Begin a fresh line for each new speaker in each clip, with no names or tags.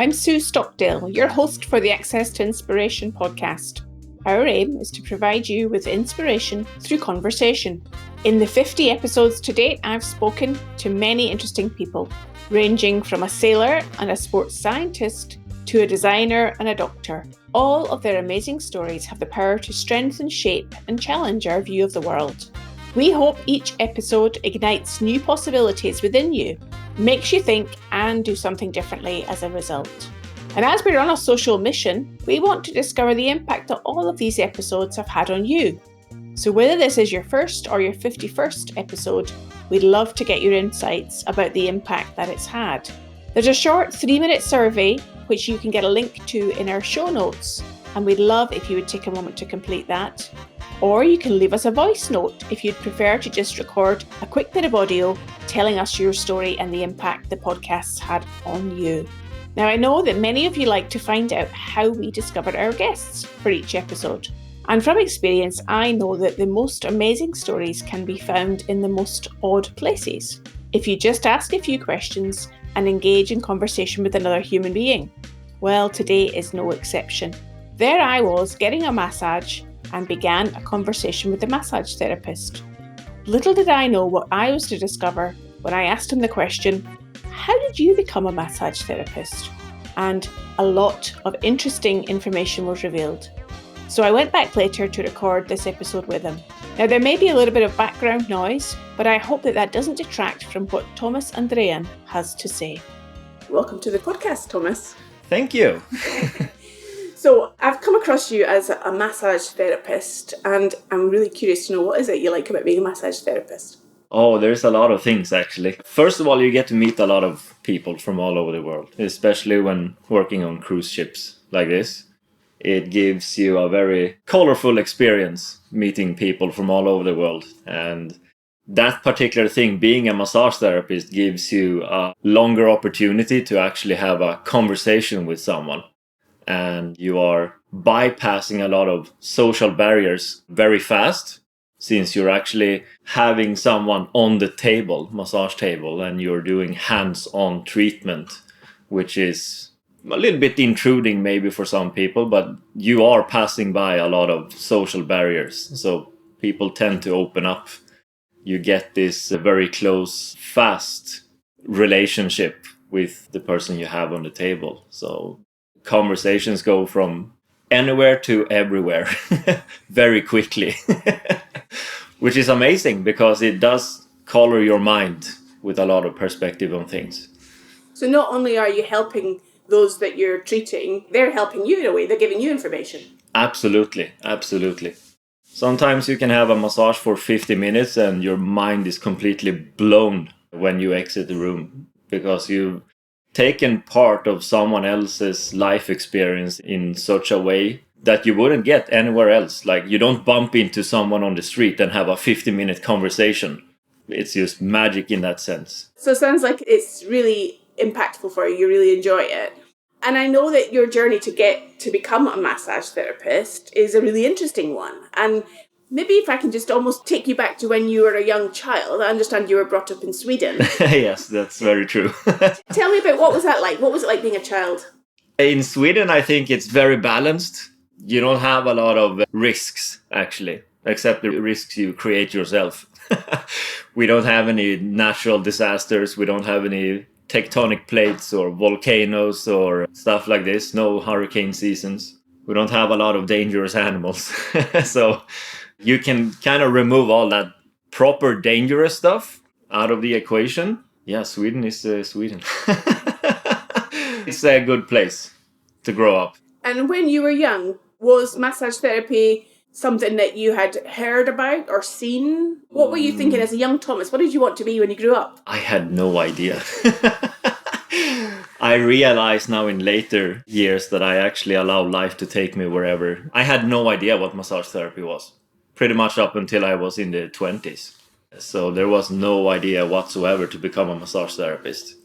I'm Sue Stockdale, your host for the Access to Inspiration podcast. Our aim is to provide you with inspiration through conversation. In the 50 episodes to date, I've spoken to many interesting people, ranging from a sailor and a sports scientist to a designer and a doctor. All of their amazing stories have the power to strengthen, shape, and challenge our view of the world. We hope each episode ignites new possibilities within you, makes you think and do something differently as a result. And as we're on a social mission, we want to discover the impact that all of these episodes have had on you. So whether this is your first or your 51st episode, we'd love to get your insights about the impact that it's had. There's a short 3-minute survey which you can get a link to in our show notes, and we'd love if you would take a moment to complete that. Or you can leave us a voice note if you'd prefer to just record a quick bit of audio telling us your story and the impact the podcast's had on you. Now, I know that many of you like to find out how we discovered our guests for each episode. And from experience, I know that the most amazing stories can be found in the most odd places. If you just ask a few questions and engage in conversation with another human being. Well, today is no exception. There I was getting a massage and began a conversation with the massage therapist. Little did I know what I was to discover when I asked him the question, "How did you become a massage therapist?" And a lot of interesting information was revealed. So I went back later to record this episode with him. Now there may be a little bit of background noise, but I hope that doesn't detract from what Thomas Andrén has to say. Welcome to the podcast, Thomas.
Thank you.
So I've come across you as a massage therapist, and I'm really curious to know, what is it you like about being a massage therapist?
Oh, there's a lot of things actually. First of all, you get to meet a lot of people from all over the world, especially when working on cruise ships like this. It gives you a very colorful experience meeting people from all over the world. And that particular thing, being a massage therapist, gives you a longer opportunity to actually have a conversation with someone. And you are bypassing a lot of social barriers very fast, since you're actually having someone on the table, massage table, and you're doing hands-on treatment, which is a little bit intruding maybe for some people, but you are passing by a lot of social barriers. So people tend to open up. You get this very close, fast relationship with the person you have on the table. So conversations go from anywhere to everywhere very quickly, which is amazing because it does color your mind with a lot of perspective on things.
So not only are you helping those that you're treating, they're helping you in a way, they're giving you information.
Absolutely, absolutely. Sometimes you can have a massage for 50 minutes and your mind is completely blown when you exit the room because you've taken part of someone else's life experience in such a way that you wouldn't get anywhere else. Like you don't bump into someone on the street and have a 50-minute conversation. It's just magic in that sense.
So it sounds like it's really impactful for you. You really enjoy it. And I know that your journey to get to become a massage therapist is a really interesting one. And maybe if I can just almost take you back to when you were a young child. I understand you were brought up in Sweden.
Yes, that's very true.
Tell me about, what was that like? What was it like being a child?
In Sweden, I think it's very balanced. You don't have a lot of risks, actually, except the risks you create yourself. We don't have any natural disasters. We don't have any tectonic plates or volcanoes or stuff like this. No hurricane seasons. We don't have a lot of dangerous animals. So you can kind of remove all that proper dangerous stuff out of the equation. Yeah, Sweden is Sweden. It's a good place to grow up.
And when you were young, was massage therapy something that you had heard about or seen? What were you thinking as a young Thomas? What did you want to be when you grew up?
I had no idea. I realize now in later years that I actually allow life to take me wherever. I had no idea what massage therapy was, pretty much up until I was in the 20s. So there was no idea whatsoever to become a massage therapist.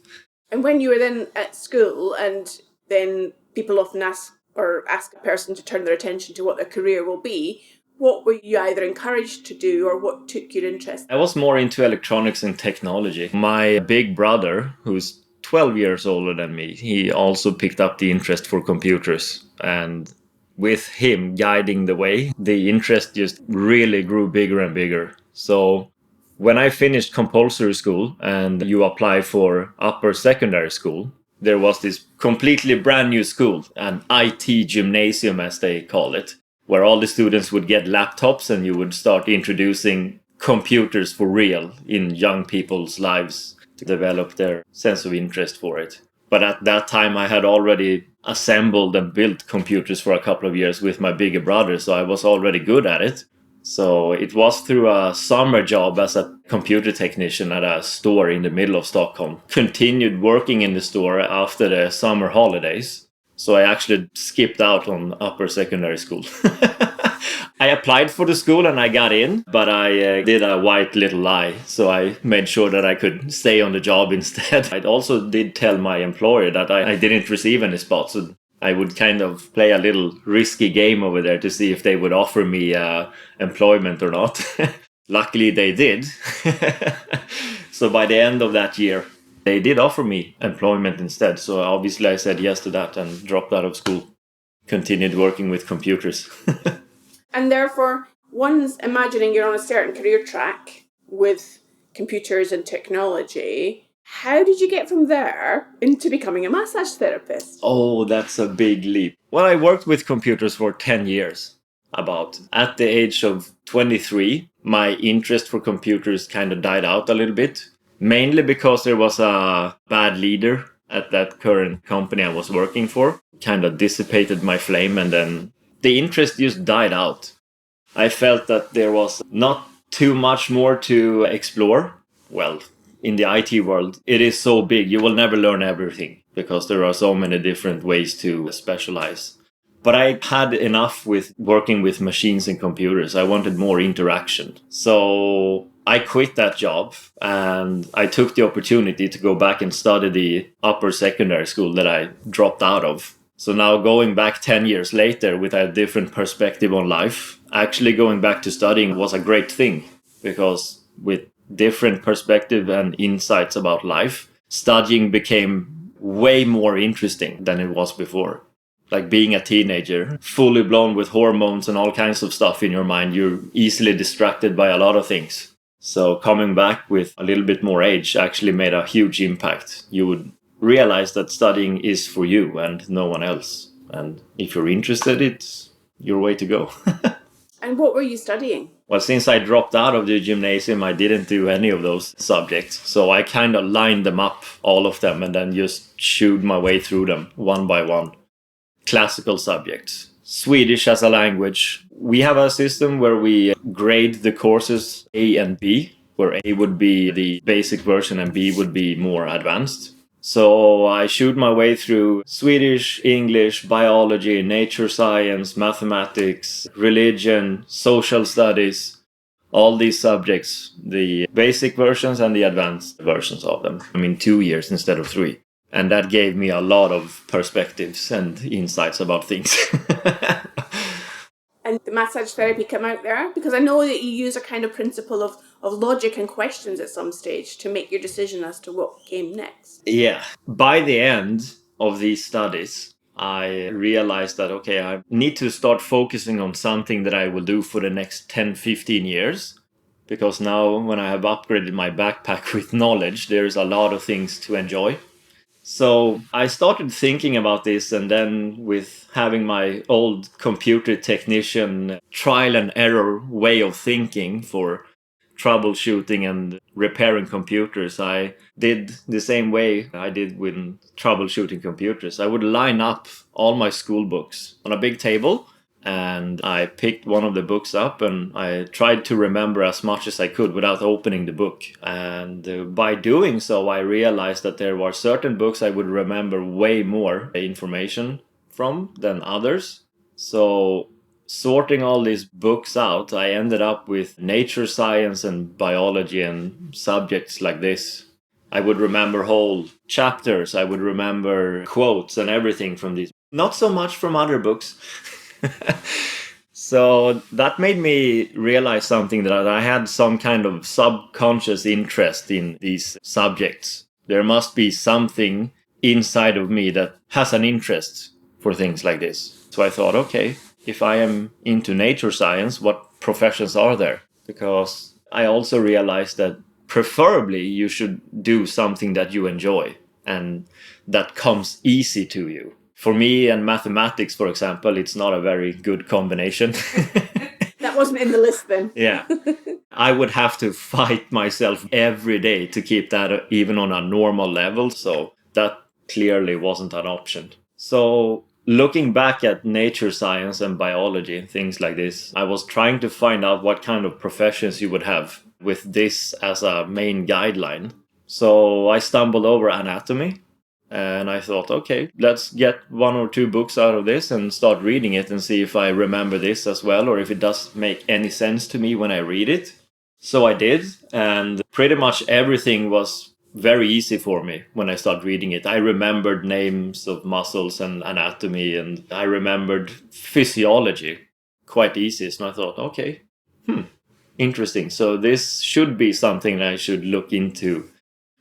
And when you were then at school, and then people often ask a person to turn their attention to what their career will be, what were you either encouraged to do or what took your interest?
I was more into electronics and technology. My big brother, who's 12 years older than me, he also picked up the interest for computers. And with him guiding the way, the interest just really grew bigger and bigger. So when I finished compulsory school and you apply for upper secondary school, there was this completely brand new school, an IT gymnasium as they call it, where all the students would get laptops and you would start introducing computers for real in young people's lives to develop their sense of interest for it. But at that time I had already assembled and built computers for a couple of years with my bigger brother, so I was already good at it. So it was through a summer job as a computer technician at a store in the middle of Stockholm. Continued working in the store after the summer holidays. So I actually skipped out on upper secondary school. I applied for the school and I got in, but I did a white little lie. So I made sure that I could stay on the job instead. I also did tell my employer that I didn't receive any spots. So I would kind of play a little risky game over there to see if they would offer me employment or not. Luckily they did. So by the end of that year, they did offer me employment instead. So obviously I said yes to that and dropped out of school. Continued working with computers.
And therefore, one's imagining you're on a certain career track with computers and technology. How did you get from there into becoming a massage therapist?
Oh, that's a big leap. Well, I worked with computers for 10 years. About at the age of 23, my interest for computers kind of died out a little bit. Mainly because there was a bad leader at that current company I was working for. Kind of dissipated my flame, and then the interest just died out. I felt that there was not too much more to explore. Well, in the IT world, it is so big, you will never learn everything because there are so many different ways to specialize. But I had enough with working with machines and computers. I wanted more interaction. So I quit that job and I took the opportunity to go back and study the upper secondary school that I dropped out of. So now going back 10 years later with a different perspective on life, actually going back to studying was a great thing, because with different perspective and insights about life, studying became way more interesting than it was before. Like being a teenager, fully blown with hormones and all kinds of stuff in your mind, you're easily distracted by a lot of things. So coming back with a little bit more age actually made a huge impact. You would realize that studying is for you and no one else. And if you're interested, it's your way to go.
And what were you studying?
Well, since I dropped out of the gymnasium, I didn't do any of those subjects. So I kind of lined them up, all of them, and then just chewed my way through them one by one. Classical subjects. Swedish as a language. We have a system where we grade the courses A and B, where A would be the basic version and B would be more advanced. So I chewed my way through Swedish, English, biology, nature science, mathematics, religion, social studies, all these subjects, the basic versions and the advanced versions of them. 2 years instead of 3. And that gave me a lot of perspectives and insights about things.
And the massage therapy come out there? Because I know that you use a kind of principle of logic and questions at some stage to make your decision as to what came next.
Yeah. By the end of these studies, I realized that, okay, I need to start focusing on something that I will do for the next 10, 15 years. Because now when I have upgraded my backpack with knowledge, there's a lot of things to enjoy. So I started thinking about this, and then with having my old computer technician trial and error way of thinking for troubleshooting and repairing computers, I did the same way I did with troubleshooting computers. I would line up all my school books on a big table, and I picked one of the books up and I tried to remember as much as I could without opening the book. And by doing so, I realized that there were certain books I would remember way more information from than others. So sorting all these books out, I ended up with nature science and biology and subjects like this. I would remember whole chapters, I would remember quotes and everything from these. Not so much from other books. So that made me realize something, that I had some kind of subconscious interest in these subjects. There must be something inside of me that has an interest for things like this. So I thought, okay, if I am into nature science, what professions are there? Because I also realized that preferably you should do something that you enjoy and that comes easy to you. For me and mathematics, for example, it's not a very good combination.
That wasn't in the list then.
Yeah. I would have to fight myself every day to keep that even on a normal level. So that clearly wasn't an option. So looking back at nature science and biology and things like this, I was trying to find out what kind of professions you would have with this as a main guideline. So I stumbled over anatomy. And I thought, okay, let's get 1 or 2 books out of this and start reading it and see if I remember this as well or if it does make any sense to me when I read it. So I did, and pretty much everything was very easy for me when I started reading it. I remembered names of muscles and anatomy, and I remembered physiology quite easy. So I thought, okay, interesting. So this should be something I should look into.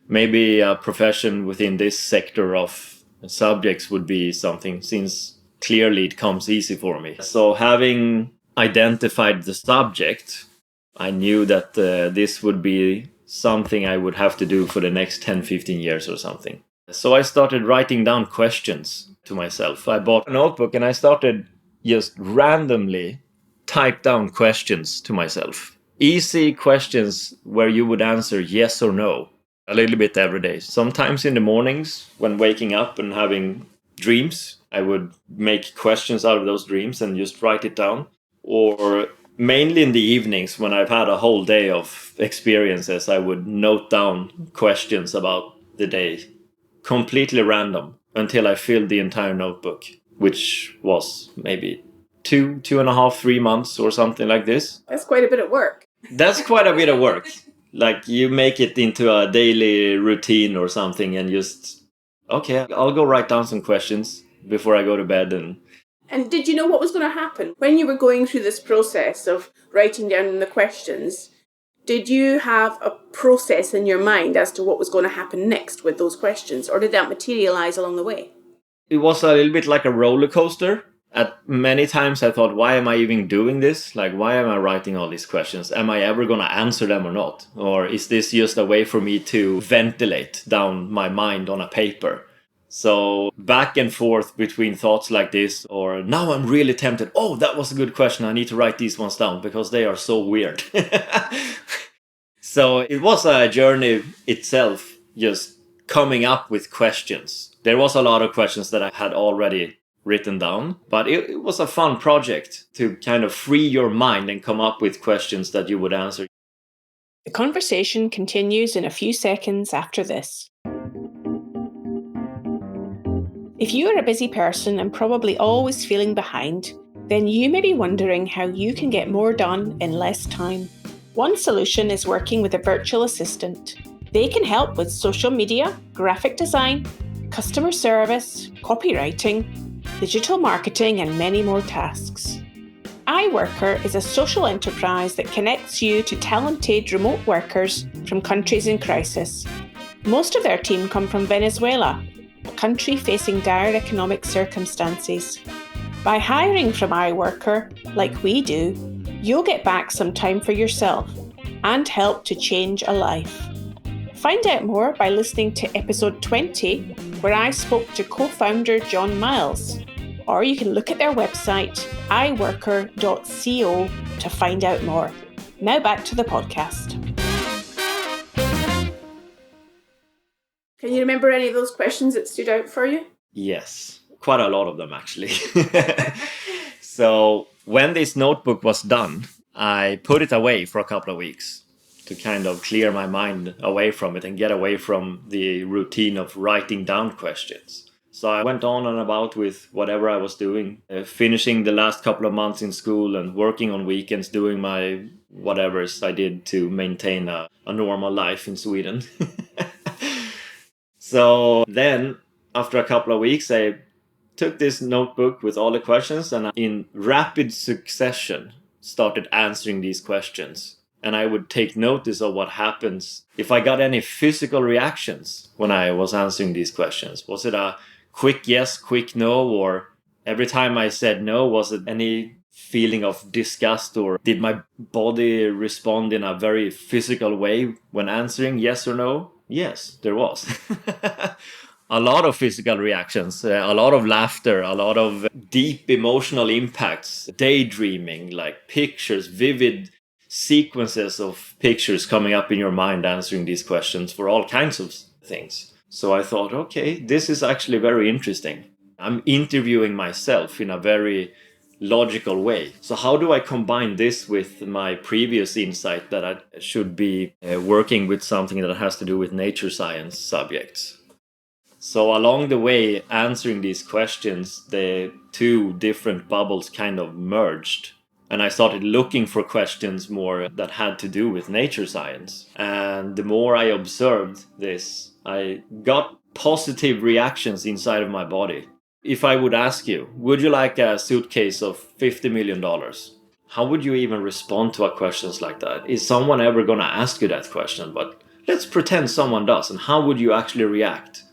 Maybe a profession within this sector of subjects would be something, since clearly it comes easy for me. So having identified the subject, I knew that this would be something I would have to do for the next 10-15 years or something. So I started writing down questions to myself. I bought a notebook and I started just randomly type down questions to myself. Easy questions where you would answer yes or no. A little bit every day. Sometimes in the mornings when waking up and having dreams, I would make questions out of those dreams and just write it down. Or mainly in the evenings when I've had a whole day of experiences, I would note down questions about the day. Completely random until I filled the entire notebook, which was maybe 2.5, 3 months or something like this.
That's quite a bit of work.
That's quite a bit of work. Like you make it into a daily routine or something and just, okay, I'll go write down some questions before I go to bed.
And did you know what was going to happen? When you were going through this process of writing down the questions, did you have a process in your mind as to what was going to happen next with those questions? Or did that materialize along the way?
It was a little bit like a roller coaster. At many times I thought, why am I even doing this? Like, why am I writing all these questions? Am I ever going to answer them or not? Or is this just a way for me to ventilate down my mind on a paper? So back and forth between thoughts like this, or now I'm really tempted. Oh, that was a good question. I need to write these ones down because they are so weird. So it was a journey itself, just coming up with questions. There was a lot of questions that I had already written down, but it was a fun project to kind of free your mind and come up with questions that you would answer.
The conversation continues in a few seconds after this. If you are a busy person and probably always feeling behind, then you may be wondering how you can get more done in less time. One solution is working with a virtual assistant. They can help with social media, graphic design, customer service, copywriting, digital marketing, and many more tasks. iWorker is a social enterprise that connects you to talented remote workers from countries in crisis. Most of their team come from Venezuela, a country facing dire economic circumstances. By hiring from iWorker, like we do, you'll get back some time for yourself and help to change a life. Find out more by listening to episode 20, where I spoke to co-founder John Miles, or you can look at their website, iworker.co, to find out more. Now back to the podcast. Can you remember any of those questions that stood out for you?
Yes, quite a lot of them actually. So when this notebook was done, I put it away for a couple of weeks to kind of clear my mind away from it and get away from the routine of writing down questions. So I went on and about with whatever I was doing, finishing the last couple of months in school and working on weekends, doing my whatevers I did to maintain a normal life in Sweden. So then, after a couple of weeks, I took this notebook with all the questions and in rapid succession started answering these questions. And I would take notice of what happens if I got any physical reactions when I was answering these questions. Was it a quick yes, quick no, or every time I said no, was it any feeling of disgust, or did my body respond in a very physical way when answering yes or no? Yes, there was. A lot of physical reactions, a lot of laughter, a lot of deep emotional impacts, daydreaming, like pictures, vivid sequences of pictures coming up in your mind answering these questions for all kinds of things. So I thought, okay, this is actually very interesting. I'm interviewing myself in a very logical way. So how do I combine this with my previous insight that I should be working with something that has to do with nature science subjects? So along the way, answering these questions, the two different bubbles kind of merged. And I started looking for questions more that had to do with nature science. And the more I observed this, I got positive reactions inside of my body. If I would ask you, would you like a suitcase of $50 million? How would you even respond to a question like that? Is someone ever going to ask you that question? But let's pretend someone does. And how would you actually react?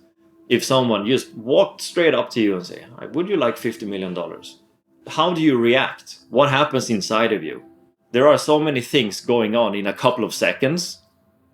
If someone just walked straight up to you and say, would you like $50 million? How do you react? What happens inside of you? There are so many things going on in a couple of seconds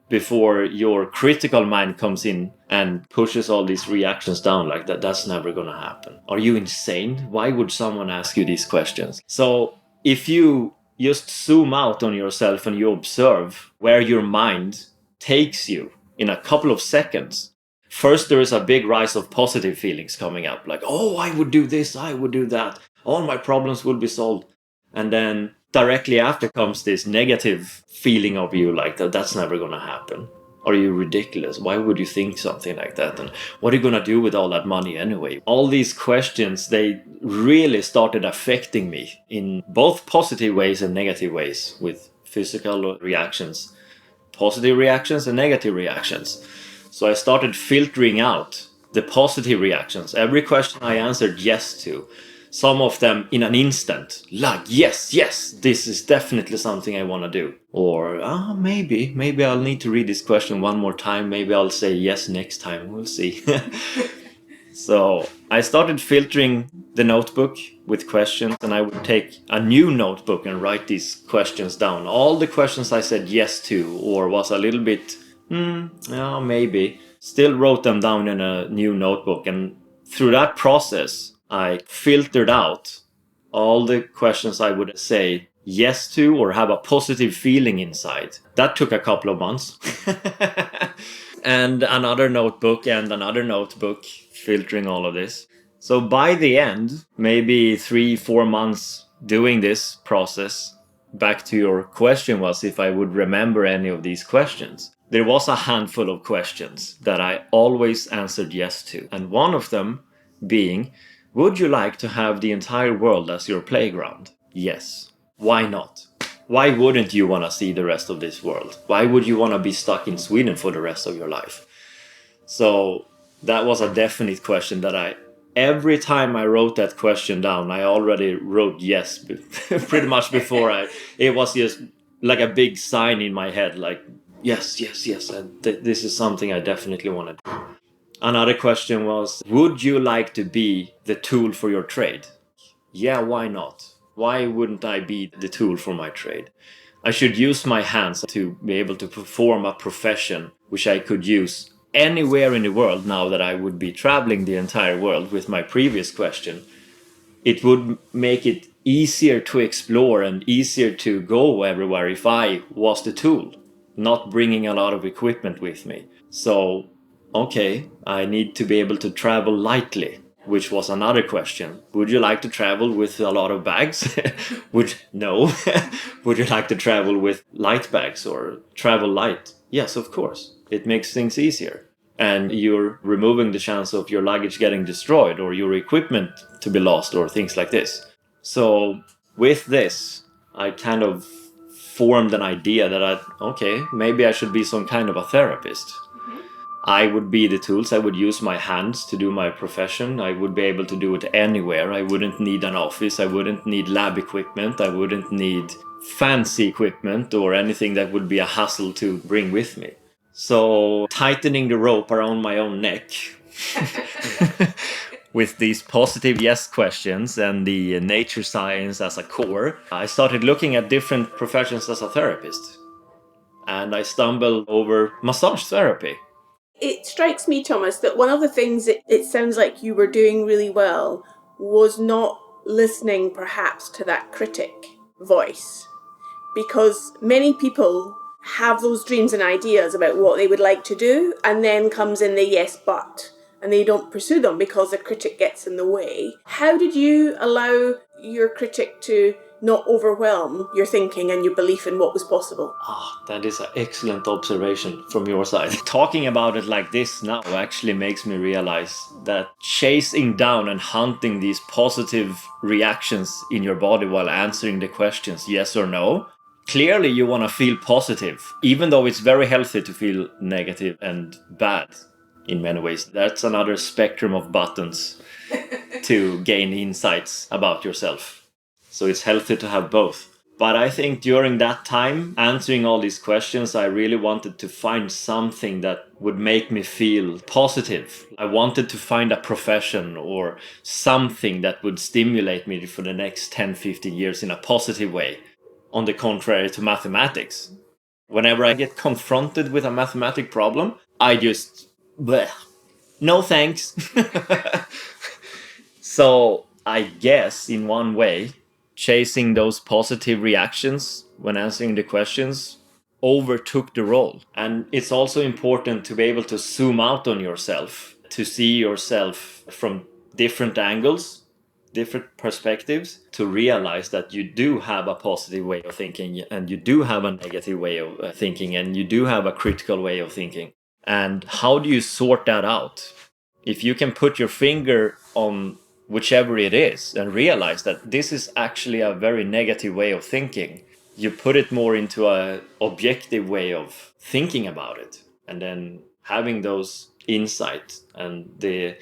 before your critical mind comes in and pushes all these reactions down like that. That's never going to happen. Are you insane? Why would someone ask you these questions? So if you just zoom out on yourself and you observe where your mind takes you in a couple of seconds, first, there is a big rise of positive feelings coming up. Like, oh, I would do this, I would do that. All my problems will be solved. And then directly after comes this negative feeling of you like that's never going to happen. Are you ridiculous? Why would you think something like that? And what are you going to do with all that money anyway? All these questions, they really started affecting me in both positive ways and negative ways, with physical reactions, positive reactions and negative reactions. So I started filtering out the positive reactions. Every question I answered yes to. Some of them in an instant. Like, yes, this is definitely something I want to do. Or, maybe I'll need to read this question one more time. Maybe I'll say yes next time. We'll see. So I started filtering the notebook with questions, and I would take a new notebook and write these questions down. All the questions I said yes to, or was a little bit maybe, still wrote them down in a new notebook. And through that process, I filtered out all the questions I would say yes to or have a positive feeling inside. That took a couple of months. And another notebook, filtering all of this. So by the end, maybe 3-4 months doing this process, back to your question was if I would remember any of these questions. There was a handful of questions that I always answered yes to. And one of them being, would you like to have the entire world as your playground? Yes. Why not? Why wouldn't you want to see the rest of this world? Why would you want to be stuck in Sweden for the rest of your life? So that was a definite question that every time I wrote that question down, I already wrote yes, pretty much before it was just like a big sign in my head, like, yes, and this is something I definitely want to do. Another question was, would you like to be the tool for your trade? Yeah, why not? Why wouldn't I be the tool for my trade? I should use my hands to be able to perform a profession which I could use anywhere in the world. Now that I would be traveling the entire world with my previous question, it would make it easier to explore and easier to go everywhere if I was the tool, not bringing a lot of equipment with me. So, okay, I need to be able to travel lightly, which was another question. Would you like to travel with a lot of bags? No. Would you like to travel with light bags or travel light? Yes, of course. It makes things easier. And you're removing the chance of your luggage getting destroyed or your equipment to be lost or things like this. So with this, I kind of formed an idea that maybe I should be some kind of a therapist. I would be the tools. I would use my hands to do my profession. I would be able to do it anywhere. I wouldn't need an office. I wouldn't need lab equipment. I wouldn't need fancy equipment or anything that would be a hassle to bring with me. So tightening the rope around my own neck with these positive yes questions and the nature science as a core, I started looking at different professions as a therapist. And I stumbled over massage therapy.
It strikes me, Thomas, that one of the things it sounds like you were doing really well was not listening perhaps to that critic voice. Because many people have those dreams and ideas about what they would like to do, and then comes in the yes, but, and they don't pursue them because the critic gets in the way. How did you allow your critic to not overwhelm your thinking and your belief in what was possible?
That is an excellent observation from your side. Talking about it like this now actually makes me realize that chasing down and hunting these positive reactions in your body while answering the questions yes or no, clearly you want to feel positive, even though it's very healthy to feel negative and bad in many ways. That's another spectrum of buttons to gain insights about yourself. So it's healthy to have both. But I think during that time, answering all these questions, I really wanted to find something that would make me feel positive. I wanted to find a profession or something that would stimulate me for the next 10, 15 years in a positive way. On the contrary to mathematics. Whenever I get confronted with a mathematic problem, I just, bleh, no thanks. So I guess in one way, chasing those positive reactions when answering the questions overtook the role. And it's also important to be able to zoom out on yourself, to see yourself from different angles, different perspectives, to realize that you do have a positive way of thinking and you do have a negative way of thinking and you do have a critical way of thinking. And how do you sort that out? If you can put your finger on whichever it is and realize that this is actually a very negative way of thinking, you put it more into a objective way of thinking about it, and then having those insights and the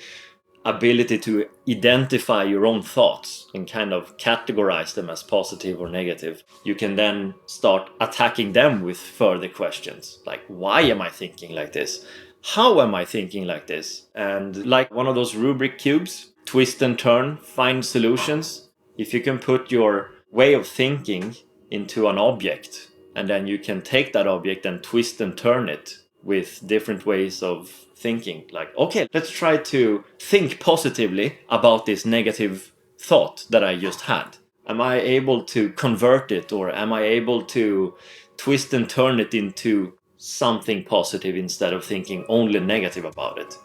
ability to identify your own thoughts and kind of categorize them as positive or negative, you can then start attacking them with further questions like, why am I thinking like this? How am I thinking like this? And like one of those rubric cubes, twist and turn, find solutions. If you can put your way of thinking into an object, and then you can take that object and twist and turn it with different ways of thinking. Like, okay, let's try to think positively about this negative thought that I just had. Am I able to convert it, or am I able to twist and turn it into something positive instead of thinking only negative about it?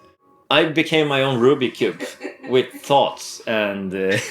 I became my own Rubik Cube with thoughts and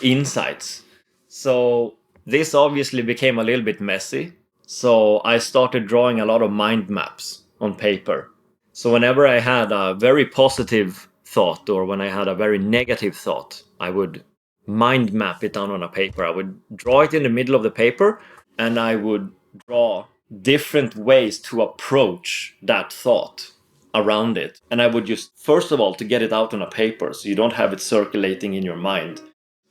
insights. So this obviously became a little bit messy. So I started drawing a lot of mind maps on paper. So whenever I had a very positive thought or when I had a very negative thought, I would mind map it down on a paper. I would draw it in the middle of the paper and I would draw different ways to approach that thought around it. And I would just, first of all, to get it out on a paper so you don't have it circulating in your mind.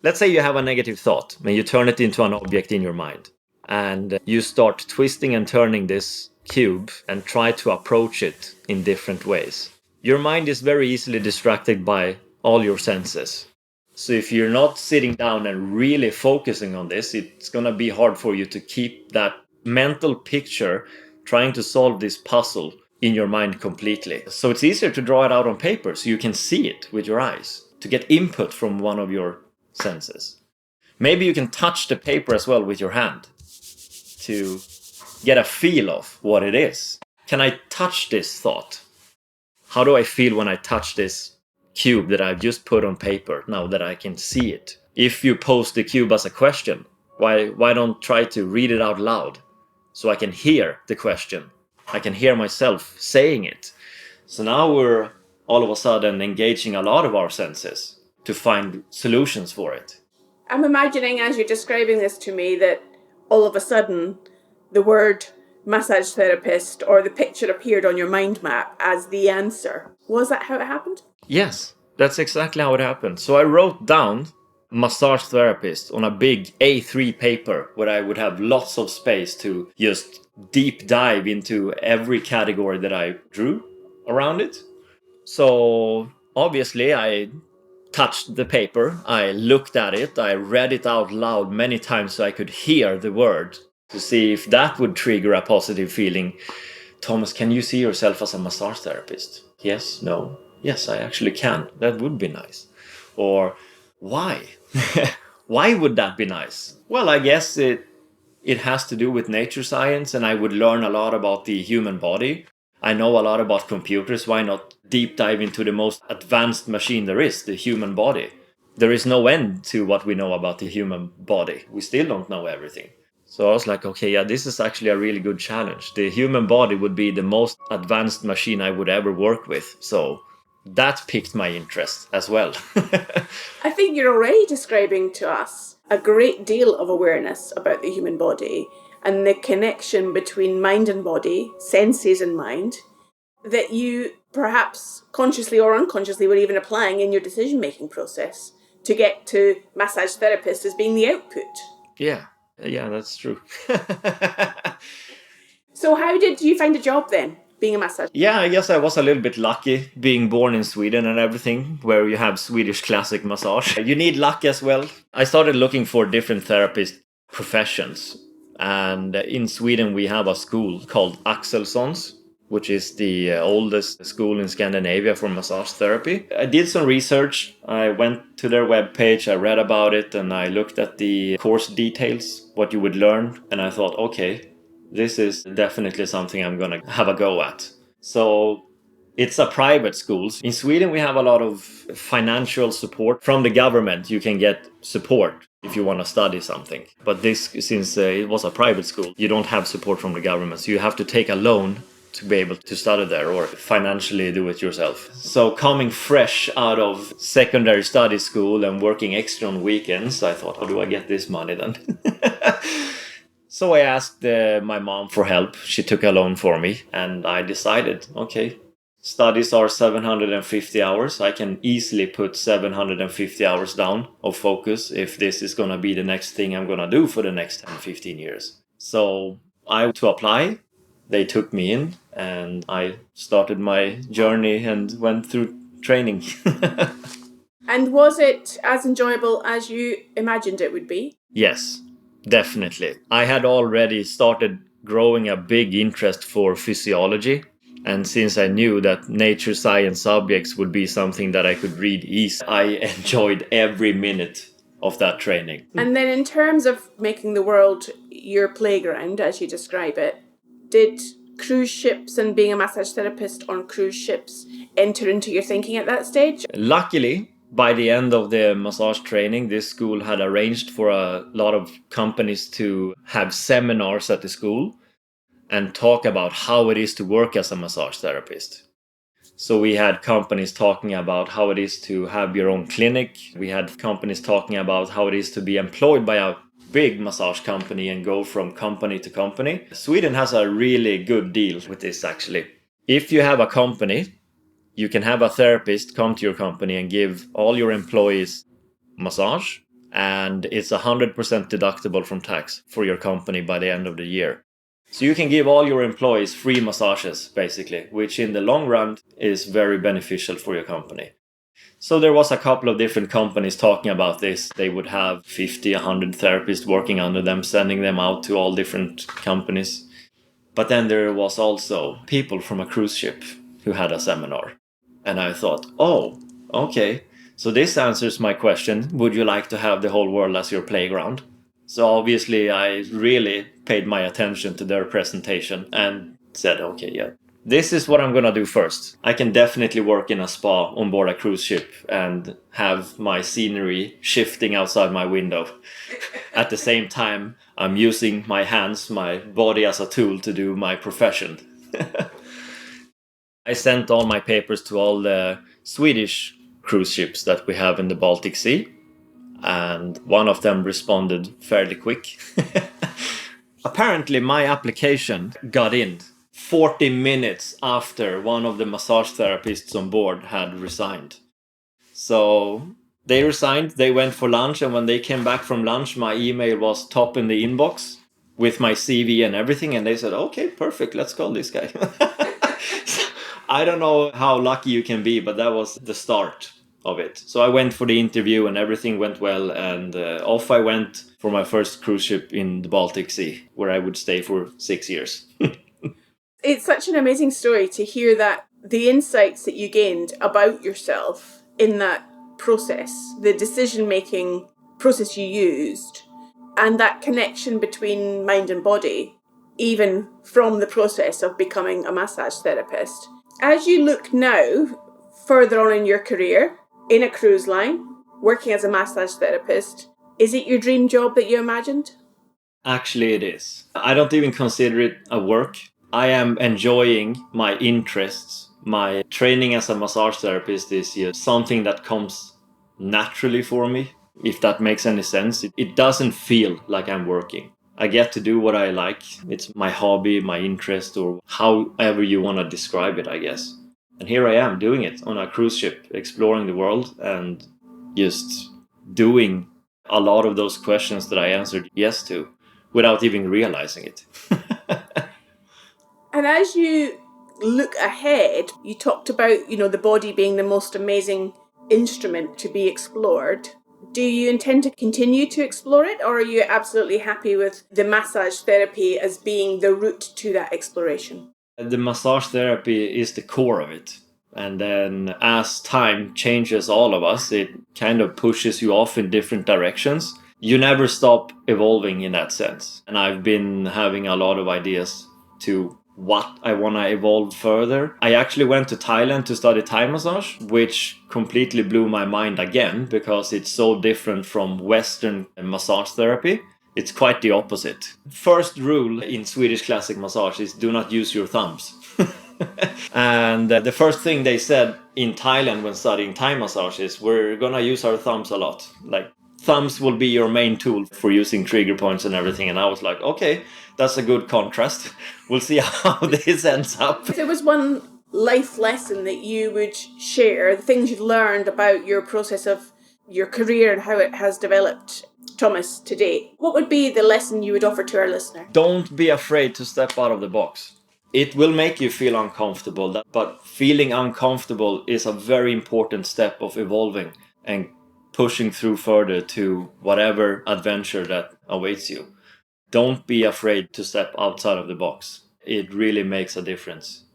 Let's say you have a negative thought and you turn it into an object in your mind. And you start twisting and turning this cube and try to approach it in different ways. Your mind is very easily distracted by all your senses. So if you're not sitting down and really focusing on this, it's going to be hard for you to keep that mental picture trying to solve this puzzle in your mind completely. So it's easier to draw it out on paper so you can see it with your eyes, to get input from one of your senses. Maybe you can touch the paper as well with your hand to get a feel of what it is. Can I touch this thought? How do I feel when I touch this cube that I've just put on paper now that I can see it? If you pose the cube as a question, why don't try to read it out loud so I can hear the question? I can hear myself saying it. So now we're all of a sudden engaging a lot of our senses to find solutions for it.
I'm imagining as you're describing this to me that all of a sudden the word massage therapist, or the picture appeared on your mind map as the answer. Was that how it happened?
Yes, that's exactly how it happened. So I wrote down massage therapist on a big A3 paper where I would have lots of space to just deep dive into every category that I drew around it. So obviously I touched the paper, I looked at it, I read it out loud many times so I could hear the word to see if that would trigger a positive feeling. Thomas, can you see yourself as a massage therapist? Yes, no. Yes, I actually can. That would be nice. Or why? Why would that be nice? Well, I guess it has to do with nature science, and I would learn a lot about the human body. I know a lot about computers. Why not deep dive into the most advanced machine there is, the human body? There is no end to what we know about the human body. We still don't know everything. So I was like, okay, yeah, this is actually a really good challenge. The human body would be the most advanced machine I would ever work with. So that piqued my interest as well.
I think you're already describing to us a great deal of awareness about the human body and the connection between mind and body, senses and mind, that you perhaps consciously or unconsciously were even applying in your decision-making process to get to massage therapist as being the output.
Yeah, that's true.
So how did you find a job then, being a massage?
Yeah, I guess I was a little bit lucky being born in Sweden and everything, where you have Swedish classic massage. You need luck as well. I started looking for different therapist professions. And in Sweden, we have a school called Axelssons, which is the oldest school in Scandinavia for massage therapy. I did some research. I went to their webpage, I read about it, and I looked at the course details, what you would learn. And I thought, okay, this is definitely something I'm going to have a go at. So it's a private school. In Sweden, we have a lot of financial support from the government. You can get support if you want to study something. But this, since it was a private school, you don't have support from the government. So you have to take a loan to be able to study there or financially do it yourself. So coming fresh out of secondary study school and working extra on weekends, I thought, how do I get this money then? So I asked my mom for help. She took a loan for me and I decided, okay, studies are 750 hours. I can easily put 750 hours down of focus if this is going to be the next thing I'm going to do for the next 10, 15 years. So I went to apply. They took me in and I started my journey and went through training.
And was it as enjoyable as you imagined it would be?
Yes, definitely. I had already started growing a big interest for physiology. And since I knew that nature science subjects would be something that I could read easily, I enjoyed every minute of that training.
And then in terms of making the world your playground, as you describe it, did cruise ships and being a massage therapist on cruise ships enter into your thinking at that stage?
Luckily, by the end of the massage training, this school had arranged for a lot of companies to have seminars at the school and talk about how it is to work as a massage therapist. So we had companies talking about how it is to have your own clinic. We had companies talking about how it is to be employed by a big massage company and go from company to company. Sweden has a really good deal with this actually. If you have a company, you can have a therapist come to your company and give all your employees massage, and it's 100% deductible from tax for your company by the end of the year. So you can give all your employees free massages, basically, which in the long run is very beneficial for your company. So there was a couple of different companies talking about this. They would have 50, 100 therapists working under them, sending them out to all different companies. But then there was also people from a cruise ship who had a seminar. And I thought, oh, okay. So this answers my question. Would you like to have the whole world as your playground? So obviously I really paid my attention to their presentation and said, okay, yeah, this is what I'm going to do first. I can definitely work in a spa on board a cruise ship and have my scenery shifting outside my window. At the same time, I'm using my hands, my body as a tool to do my profession. I sent all my papers to all the Swedish cruise ships that we have in the Baltic Sea. And one of them responded fairly quick. Apparently, my application got in 40 minutes after one of the massage therapists on board had resigned. So they resigned, they went for lunch, and when they came back from lunch, my email was top in the inbox with my CV and everything, and they said, okay, perfect, let's call this guy. I don't know how lucky you can be, but that was the start of it. So I went for the interview and everything went well, and off I went for my first cruise ship in the Baltic Sea, where I would stay for 6 years.
It's such an amazing story to hear that the insights that you gained about yourself in that process, the decision-making process you used, and that connection between mind and body, even from the process of becoming a massage therapist. As you look now, further on in your career, in a cruise line, working as a massage therapist, is it your dream job that you imagined?
Actually, it is. I don't even consider it a work. I am enjoying my interests. My training as a massage therapist is something that comes naturally for me, if that makes any sense. It doesn't feel like I'm working. I get to do what I like. It's my hobby, my interest, or however you want to describe it, I guess. And here I am doing it on a cruise ship, exploring the world and just doing a lot of those questions that I answered yes to without even realizing it.
And as you look ahead, you talked about, the body being the most amazing instrument to be explored. Do you intend to continue to explore it, or are you absolutely happy with the massage therapy as being the route to that exploration?
The massage therapy is the core of it. And then as time changes all of us, it kind of pushes you off in different directions. You never stop evolving in that sense. And I've been having a lot of ideas to what I want to evolve further. I actually went to Thailand to study Thai massage, which completely blew my mind again because it's so different from Western massage therapy. It's quite the opposite. First rule in Swedish classic massage is do not use your thumbs. And the first thing they said in Thailand when studying Thai massage is we're gonna use our thumbs a lot. Like, thumbs will be your main tool for using trigger points and everything. And I was like, okay, that's a good contrast. We'll see how this ends up.
If there was one life lesson that you would share, the things you've learned about your process of your career and how it has developed, Thomas, to date, what would be the lesson you would offer to our listener?
Don't be afraid to step out of the box. It will make you feel uncomfortable, but feeling uncomfortable is a very important step of evolving and pushing through further to whatever adventure that awaits you. Don't be afraid to step outside of the box. It really makes a difference.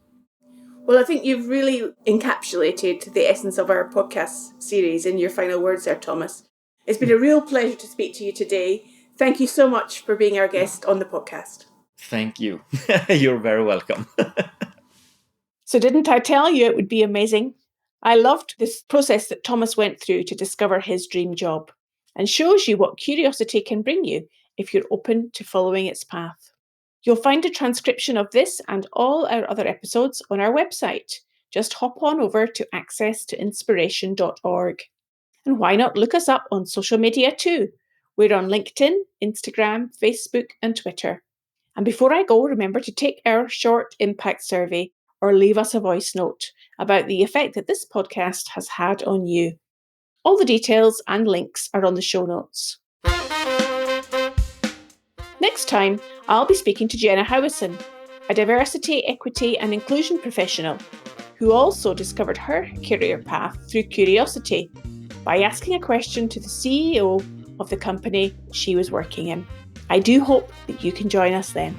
Well, I think you've really encapsulated the essence of our podcast series in your final words there, Thomas. It's been a real pleasure to speak to you today. Thank you so much for being our guest on the podcast.
Thank you. You're very welcome.
So didn't I tell you it would be amazing? I loved this process that Thomas went through to discover his dream job, and shows you what curiosity can bring you if you're open to following its path. You'll find a transcription of this and all our other episodes on our website. Just hop on over to accesstoinspiration.org. And why not look us up on social media too? We're on LinkedIn, Instagram, Facebook, and Twitter. And before I go, remember to take our short impact survey or leave us a voice note about the effect that this podcast has had on you. All the details and links are on the show notes. Next time, I'll be speaking to Jenna Howison, a diversity, equity and inclusion professional who also discovered her career path through curiosity by asking a question to the CEO of the company she was working in. I do hope that you can join us then.